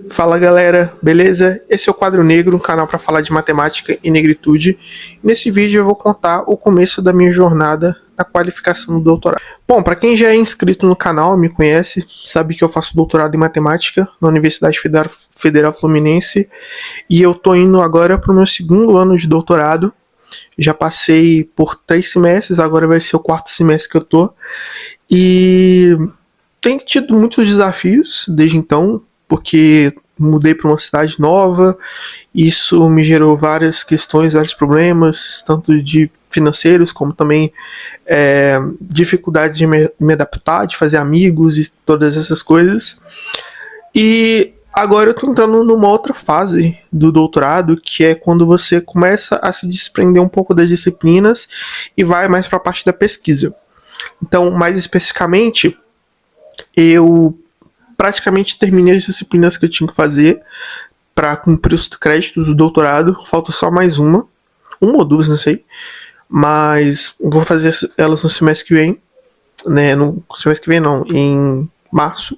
Fala galera, beleza? Esse é o Quadro Negro, um canal para falar de matemática e negritude. Nesse vídeo eu vou contar o começo da minha jornada na qualificação do doutorado. Bom, para quem já é inscrito no canal, me conhece, sabe que eu faço doutorado em matemática na Universidade Federal Fluminense e eu tô indo agora para o meu segundo ano de doutorado. Já passei por 3 semestres, agora vai ser o 4º semestre que eu tô. E tem tido muitos desafios desde então, porque mudei para uma cidade nova, isso me gerou várias questões, vários problemas, tanto de financeiros como também dificuldades de me adaptar, de fazer amigos e todas essas coisas. E agora eu estou entrando numa outra fase do doutorado, que é quando você começa a se desprender um pouco das disciplinas e vai mais para a parte da pesquisa. Então, mais especificamente, eu praticamente terminei as disciplinas que eu tinha que fazer para cumprir os créditos do doutorado. Falta só mais uma ou duas, não sei. Mas vou fazer elas no semestre que vem, né? No semestre que vem não, em março.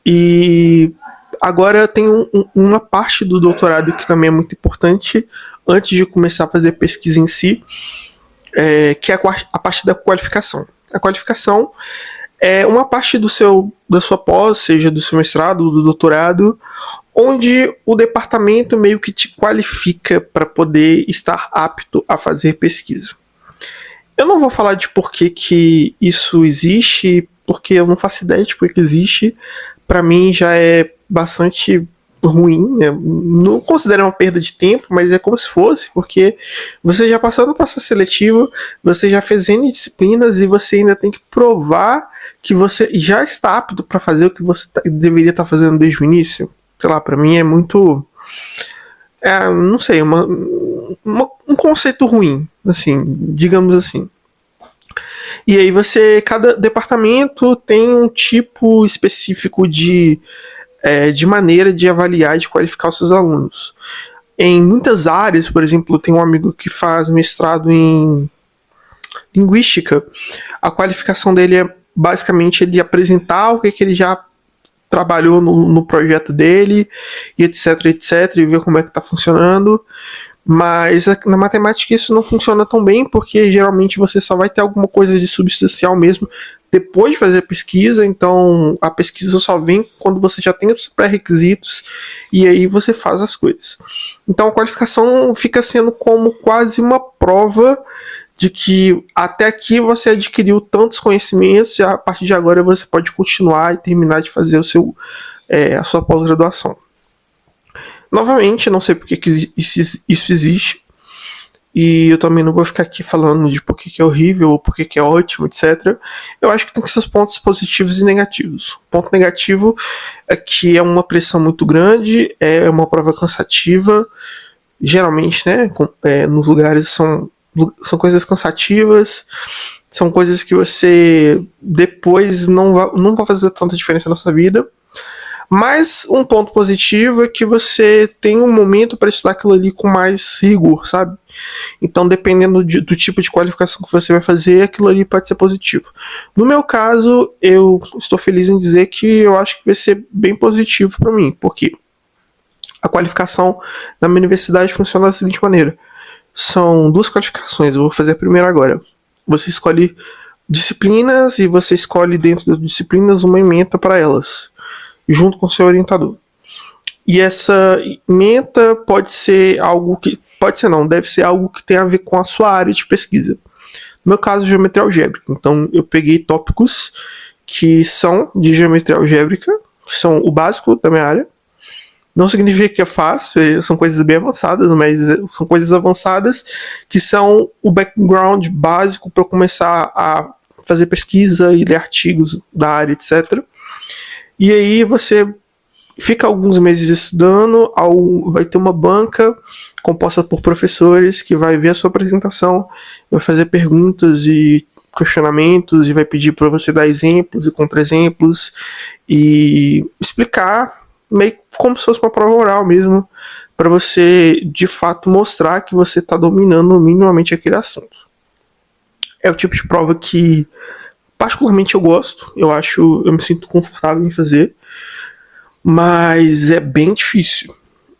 E agora tem uma parte do doutorado que também é muito importante antes de começar a fazer pesquisa em si, que é a parte da qualificação. A qualificação é uma parte da sua pós, seja do seu mestrado, do doutorado, onde o departamento meio que te qualifica para poder estar apto a fazer pesquisa. Eu não vou falar de por que isso existe, porque eu não faço ideia de por que existe. Para mim já é bastante ruim, né? Não considero uma perda de tempo, mas é como se fosse, porque você já passou no processo seletivo, você já fez N disciplinas e você ainda tem que provar que você já está apto para fazer o que você deveria estar fazendo desde o início. Sei lá, para mim é muito, não sei, um conceito ruim, assim, digamos assim. E aí cada departamento tem um tipo específico de maneira de avaliar e de qualificar os seus alunos. Em muitas áreas, por exemplo, tem um amigo que faz mestrado em linguística, a qualificação dele é basicamente ele apresentar o que ele já trabalhou no projeto dele, e etc, e ver como é que está funcionando. Mas na matemática isso não funciona tão bem, porque geralmente você só vai ter alguma coisa de substancial mesmo depois de fazer a pesquisa, então a pesquisa só vem quando você já tem os pré-requisitos e aí você faz as coisas. Então a qualificação fica sendo como quase uma prova de que até aqui você adquiriu tantos conhecimentos e a partir de agora você pode continuar e terminar de fazer a sua pós-graduação. Novamente, não sei porque que isso existe, e eu também não vou ficar aqui falando de por que é horrível ou por que é ótimo, etc. Eu acho que tem seus pontos positivos e negativos. O ponto negativo é que é uma pressão muito grande, é uma prova cansativa, geralmente, né, nos lugares são coisas cansativas, são coisas que você depois não vai fazer tanta diferença na sua vida. Mas um ponto positivo é que você tem um momento para estudar aquilo ali com mais rigor, sabe? Então, dependendo do tipo de qualificação que você vai fazer, aquilo ali pode ser positivo. No meu caso, eu estou feliz em dizer que eu acho que vai ser bem positivo para mim, porque a qualificação na minha universidade funciona da seguinte maneira. São 2 qualificações, eu vou fazer a primeira agora. Você escolhe disciplinas e você escolhe dentro das disciplinas uma ementa para elas, junto com o seu orientador. E essa ementa pode ser algo que... Pode ser não, deve ser algo que tem a ver com a sua área de pesquisa. No meu caso, geometria algébrica. Então, eu peguei tópicos que são de geometria algébrica, que são o básico da minha área. Não significa que é fácil, são coisas bem avançadas, mas são coisas avançadas que são o background básico para eu começar a fazer pesquisa e ler artigos da área, etc. E aí você fica alguns meses estudando, vai ter uma banca composta por professores que vai ver a sua apresentação, vai fazer perguntas e questionamentos e vai pedir para você dar exemplos e contra-exemplos e explicar meio como se fosse uma prova oral mesmo, para você de fato mostrar que você está dominando minimamente aquele assunto. É o tipo de prova que particularmente eu gosto, eu me sinto confortável em fazer. mas é bem difícil.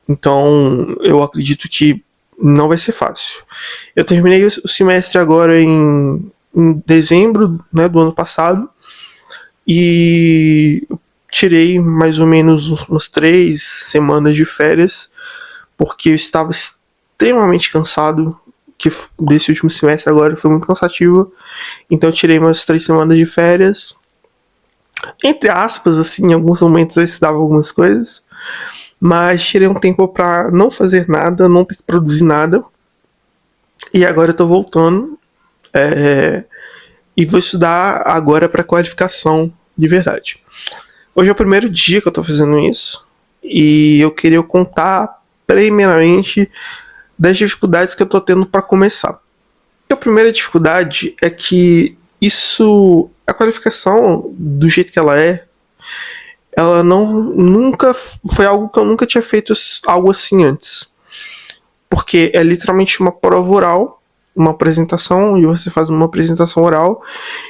Então, eu acredito que não vai ser fácil. Eu terminei o semestre agora em dezembro, né, do ano passado, e tirei mais ou menos umas 3 semanas de férias, porque eu estava extremamente cansado, que desse último semestre agora foi muito cansativo. Então eu tirei umas 3 semanas de férias. Entre aspas, assim, em alguns momentos eu estudava algumas coisas, mas tirei um tempo para não fazer nada, não ter que produzir nada. E agora eu tô voltando e vou estudar agora para qualificação de verdade. Hoje é o primeiro dia que eu tô fazendo isso e eu queria contar primeiramente das dificuldades que eu tô tendo para começar. A primeira dificuldade é que a qualificação do jeito que ela nunca foi algo que eu nunca tinha feito algo assim antes. Porque é literalmente uma prova oral, uma apresentação, e você faz uma apresentação oral.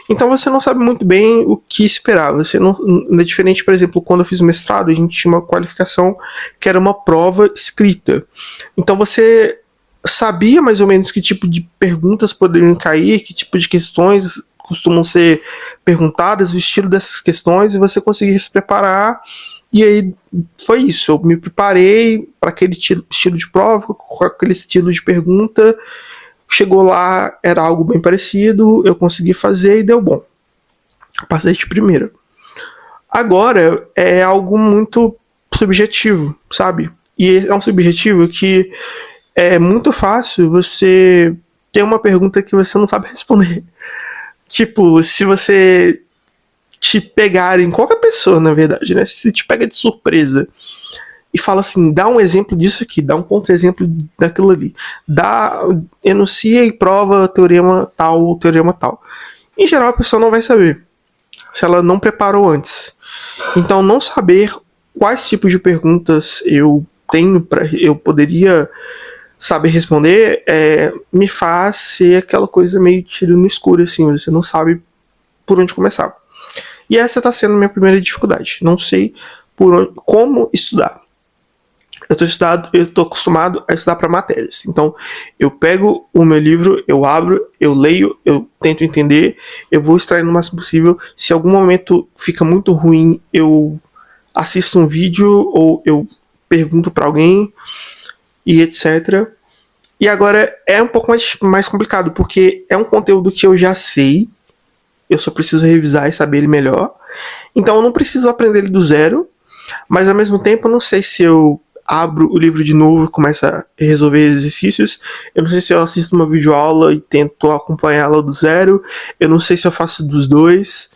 Então você não sabe muito bem o que esperar. Você não é diferente, por exemplo, quando eu fiz o mestrado, a gente tinha uma qualificação que era uma prova escrita. Então você sabia mais ou menos que tipo de perguntas poderiam cair, que tipo de questões costumam ser perguntadas, o estilo dessas questões, e você conseguia se preparar. E aí foi isso, eu me preparei para aquele estilo de prova, com aquele estilo de pergunta. Chegou lá, era algo bem parecido, eu consegui fazer e deu bom. Passei de primeira. Agora é algo muito subjetivo, sabe? E é um subjetivo que é muito fácil você ter uma pergunta que você não sabe responder. Tipo, se você te pegarem, qualquer pessoa, na verdade, né? Se te pega de surpresa e fala assim, dá um exemplo disso aqui, dá um contra-exemplo daquilo ali, enuncia e prova teorema tal ou teorema tal. Em geral, a pessoa não vai saber, se ela não preparou antes. Então, não saber quais tipos de perguntas eu poderia saber responder, me faz ser aquela coisa meio tiro no escuro, assim, você não sabe por onde começar. E essa está sendo a minha primeira dificuldade. Não sei como estudar. Eu tô acostumado a estudar para matérias. Então, eu pego o meu livro, eu abro, eu leio, eu tento entender, eu vou extrair no máximo possível. Se em algum momento fica muito ruim, eu assisto um vídeo ou eu pergunto para alguém e etc. E agora é um pouco mais complicado, porque é um conteúdo que eu já sei, eu só preciso revisar e saber ele melhor. Então eu não preciso aprender ele do zero, mas ao mesmo tempo eu não sei se eu abro o livro de novo e começo a resolver exercícios. Eu não sei se eu assisto uma videoaula e tento acompanhá-la do zero. Eu não sei se eu faço dos dois.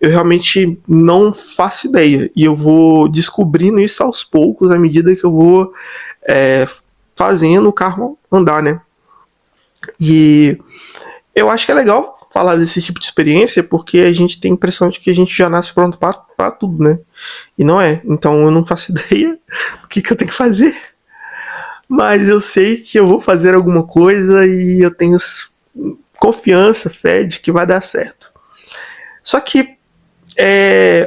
Eu realmente não faço ideia. E eu vou descobrindo isso aos poucos, à medida que eu vou fazendo o carro andar, né? E eu acho que é legal falar desse tipo de experiência, porque a gente tem a impressão de que a gente já nasce pronto para tudo, né? E não é. Então eu não faço ideia do que eu tenho que fazer. Mas eu sei que eu vou fazer alguma coisa e eu tenho confiança, fé de que vai dar certo. Só que,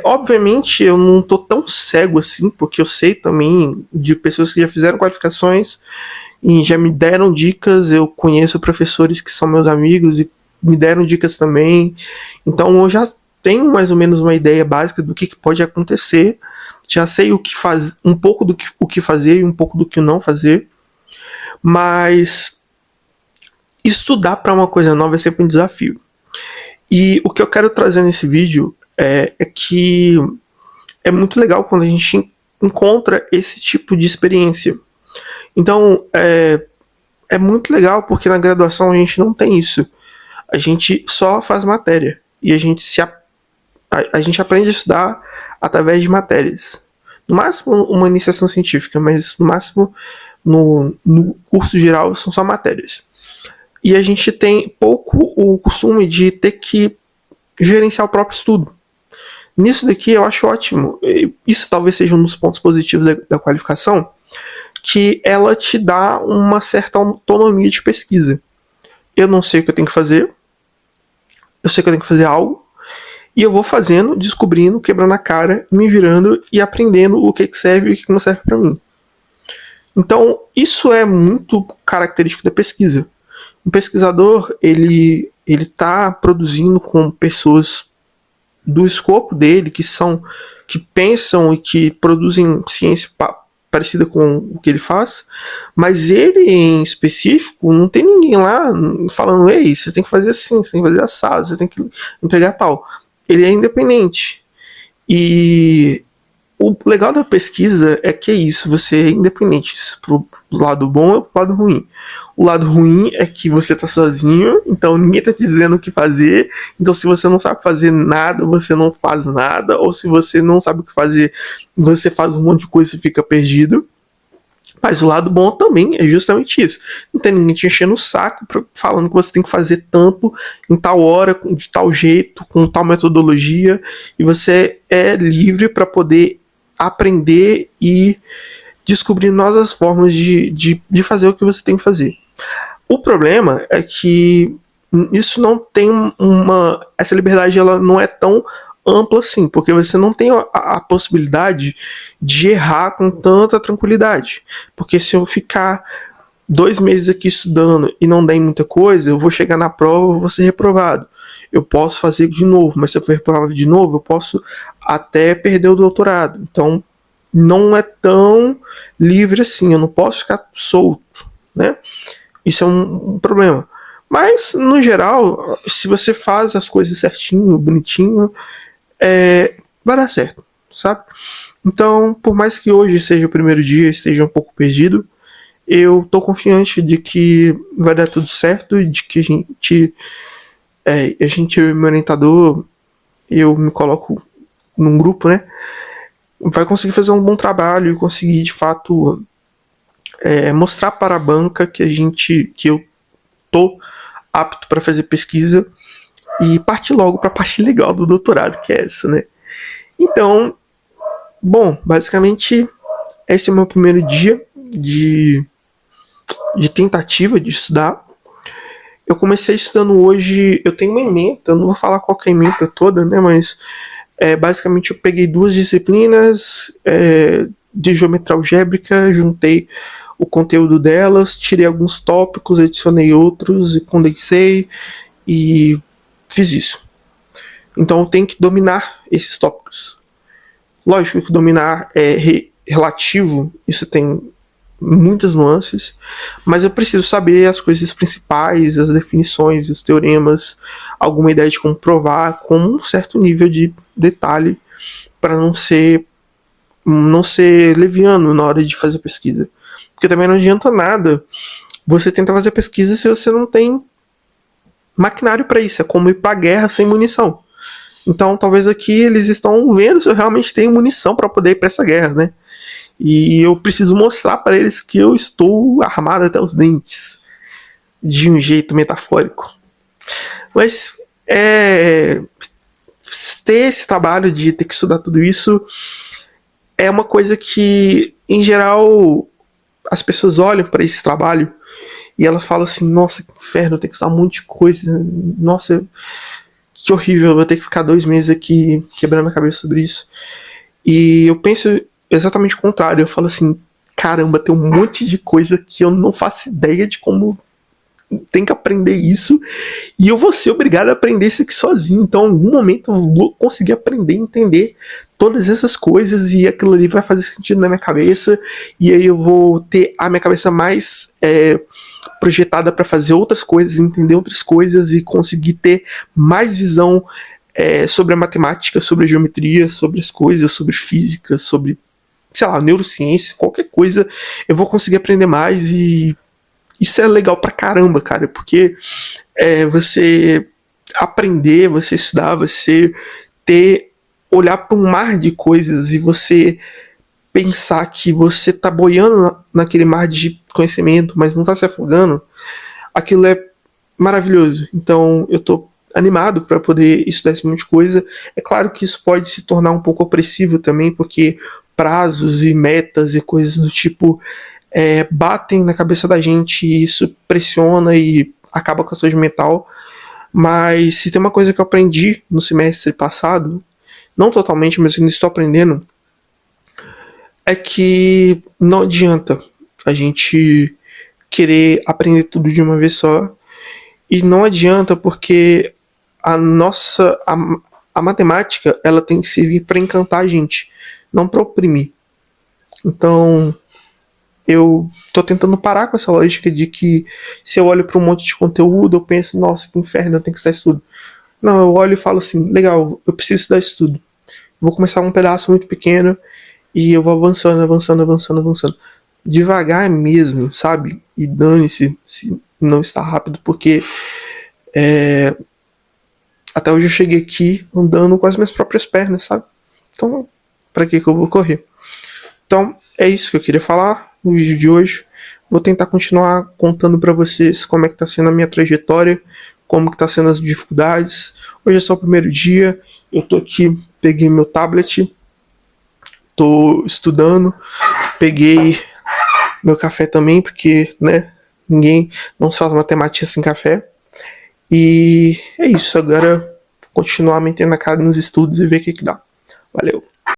obviamente, eu não tô tão cego assim, porque eu sei também de pessoas que já fizeram qualificações e já me deram dicas. Eu conheço professores que são meus amigos e me deram dicas também. Então eu já tenho mais ou menos uma ideia básica do que pode acontecer. Já sei um pouco o que fazer e um pouco do que não fazer. Mas estudar para uma coisa nova é sempre um desafio. E o que eu quero trazer nesse vídeo é que é muito legal quando a gente encontra esse tipo de experiência. Então, é muito legal porque na graduação a gente não tem isso. A gente só faz matéria. E a gente aprende a estudar através de matérias. No máximo uma iniciação científica, mas no máximo no curso geral são só matérias. E a gente tem pouco o costume de ter que gerenciar o próprio estudo. Nisso daqui eu acho ótimo. Isso talvez seja um dos pontos positivos da qualificação, que ela te dá uma certa autonomia de pesquisa. Eu não sei o que eu tenho que fazer, eu sei que eu tenho que fazer algo, E eu vou fazendo, descobrindo, quebrando a cara, me virando e aprendendo o que serve e o que não serve para mim. Então, isso é muito característico da pesquisa. Um pesquisador, ele está produzindo com pessoas do escopo dele, que pensam e que produzem ciência parecida com o que ele faz, mas ele em específico, não tem ninguém lá falando, ei, você tem que fazer assim, você tem que fazer assado, você tem que entregar tal. Ele é independente. E o legal da pesquisa é que é isso, você é independente, isso pro lado bom e pro lado ruim. O lado ruim é que você tá sozinho, então ninguém tá te dizendo o que fazer. Então, se você não sabe fazer nada, você não faz nada. Ou se você não sabe o que fazer, você faz um monte de coisa e fica perdido. Mas o lado bom também é justamente isso. Não tem ninguém te enchendo o saco falando que você tem que fazer tanto em tal hora, de tal jeito, com tal metodologia. E você é livre para poder aprender e descobrir novas formas de fazer o que você tem que fazer. O problema é que isso não tem essa liberdade, ela não é tão ampla assim, porque você não tem a possibilidade de errar com tanta tranquilidade. Porque se eu ficar 2 meses aqui estudando e não der muita coisa, eu vou chegar na prova e vou ser reprovado. Eu posso fazer de novo, mas se eu for reprovado de novo, eu posso até perder o doutorado. Então, não é tão livre assim, eu não posso ficar solto, né? Isso é um problema. Mas, no geral, se você faz as coisas certinho, bonitinho, vai dar certo, sabe? Então, por mais que hoje seja o primeiro dia, esteja um pouco perdido, eu tô confiante de que vai dar tudo certo e de que eu e meu orientador, eu me coloco num grupo, né? Vai conseguir fazer um bom trabalho e conseguir, de fato, mostrar para a banca que eu tô apto para fazer pesquisa e partir logo para a parte legal do doutorado, que é essa, né? Então, bom, basicamente, esse é o meu primeiro dia de tentativa de estudar. Eu comecei estudando hoje, eu tenho uma ementa, eu não vou falar qual que é a ementa toda, né, mas basicamente eu peguei 2 disciplinas de geometria algébrica, juntei o conteúdo delas, tirei alguns tópicos, adicionei outros e condensei e fiz isso. Então eu tenho que dominar esses tópicos. Lógico que dominar é relativo, isso tem muitas nuances, mas eu preciso saber as coisas principais, as definições, os teoremas, alguma ideia de como provar, com um certo nível de detalhe, para não ser leviano na hora de fazer pesquisa. Porque também não adianta nada você tentar fazer pesquisa se você não tem maquinário para isso. É como ir para a guerra sem munição. Então, talvez aqui eles estão vendo se eu realmente tenho munição para poder ir para essa guerra, né? E eu preciso mostrar para eles que eu estou armado até os dentes, de um jeito metafórico. Mas ter esse trabalho de ter que estudar tudo isso é uma coisa que, em geral, as pessoas olham para esse trabalho e elas falam assim, nossa, que inferno, eu tenho que estudar um monte de coisa, nossa, que horrível, eu vou ter que ficar 2 meses aqui quebrando a cabeça sobre isso. E eu penso exatamente o contrário, eu falo assim, caramba, tem um monte de coisa que eu não faço ideia de como tem que aprender isso, e eu vou ser obrigado a aprender isso aqui sozinho, então em algum momento eu vou conseguir aprender, entender todas essas coisas, e aquilo ali vai fazer sentido na minha cabeça, e aí eu vou ter a minha cabeça mais projetada para fazer outras coisas, entender outras coisas, e conseguir ter mais visão sobre a matemática, sobre a geometria, sobre as coisas, sobre física, sobre, sei lá, neurociência, qualquer coisa, eu vou conseguir aprender mais, e isso é legal pra caramba, cara, porque você aprender, você estudar, você olhar para um mar de coisas e você pensar que você tá boiando naquele mar de conhecimento, mas não tá se afogando, aquilo é maravilhoso. Então eu tô animado para poder estudar esse monte de coisa. É claro que isso pode se tornar um pouco opressivo também, porque prazos e metas e coisas do tipo batem na cabeça da gente, e isso pressiona e acaba com a saúde mental, Mas se tem uma coisa que eu aprendi no semestre passado, não totalmente, mas eu ainda estou aprendendo, é que não adianta a gente querer aprender tudo de uma vez só. E não adianta porque a matemática, ela tem que servir para encantar a gente, não para oprimir. Então, eu tô tentando parar com essa lógica de que se eu olho para um monte de conteúdo, eu penso, nossa, que inferno, eu tenho que estudar isso tudo. Não, eu olho e falo assim, legal, eu preciso estudar isso tudo. Vou começar um pedaço muito pequeno e eu vou avançando, avançando, avançando, avançando. Devagar mesmo, sabe? E dane-se se não está rápido, porque até hoje eu cheguei aqui andando com as minhas próprias pernas, sabe? Então, pra que eu vou correr? Então, é isso que eu queria falar no vídeo de hoje. Vou tentar continuar contando pra vocês como é que tá sendo a minha trajetória, como que tá sendo as dificuldades. Hoje é só o primeiro dia, eu tô aqui, peguei meu tablet, tô estudando, peguei meu café também, porque, né, ninguém não se faz matemática sem café. E é isso, agora continuar metendo a cara nos estudos e ver o que dá. Valeu!